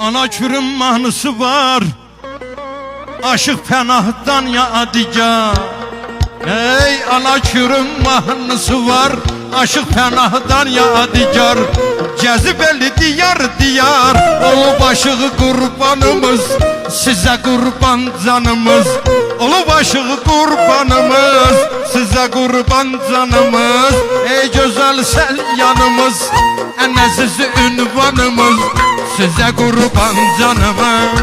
Ana kürün mahnısı var, aşık penahdan yadigar. Ey ana kürün mahnısı var, aşık penahdan yadigar. Cezibeli diyar diyar, olu başığı kurbanımız, size kurban canımız. Olu başığı kurbanımız, size kurban canımız. Ey güzel sel yanımız, en aziz ünvanımız, size kurban canımız.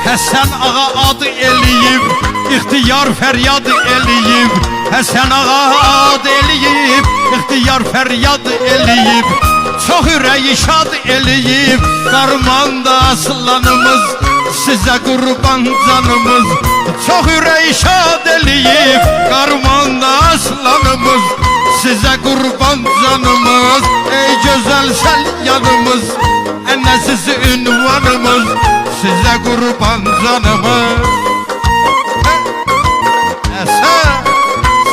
Həsən ağa adı eləyib, ixtiyar fəryad eləyib. Həsən ağa adı eləyib, ixtiyar fəryad eləyib. Çox ürəyi şad eləyib, qarmanda aslanımız, sizə qurban canımız. Çox ürəyi şad eləyib, qarmanda aslanımız, sizə qurban canımız. Ey gözəl sel yanımız, en aziz ünvanımız, size kurban canımız.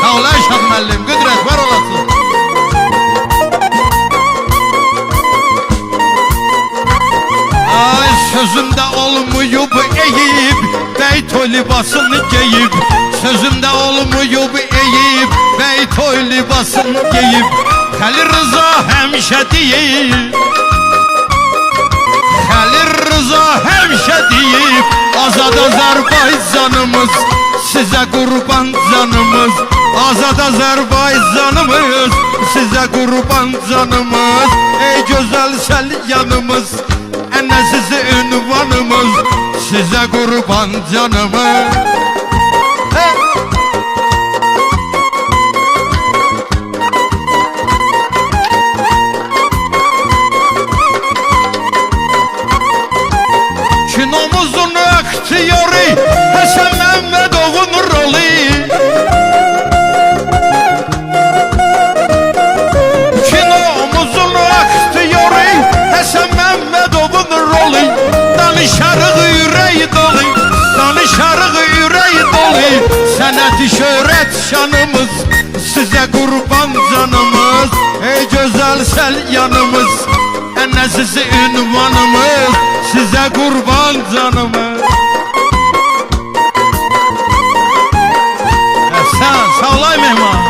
Sağ ol Ayşad müəllim, qüdrət var olasın. Ay sözümdə olmuyub eyib, bəy toy libasını geyib. Sözümdə olmuyub eyib, bəy toy libasını geyib. Xəlil Rıza həmişə deyib, Xəlil Rıza həmişə deyib, Azad Azərbaycanımız, sizə qurban canımız. Azad Azərbaycanımız, sizə qurban canımız. Ey gözəl sel yanımız, en aziz ünvanımız, sizə qurban canımız. Kinomuzun aktiyori Həsən Məmmədovun rolu. Kinomuzun aktiyori Həsən Məmmədovun rolu. Danışarıq ürək dolu, danışarıq ürək dolu. Sənəti şöhrət şanımız, sizə qurban canımız. Ey gözəl sel yanımız, en aziz ünvanımız, size kurban canımız. Sen sağ olay mehman.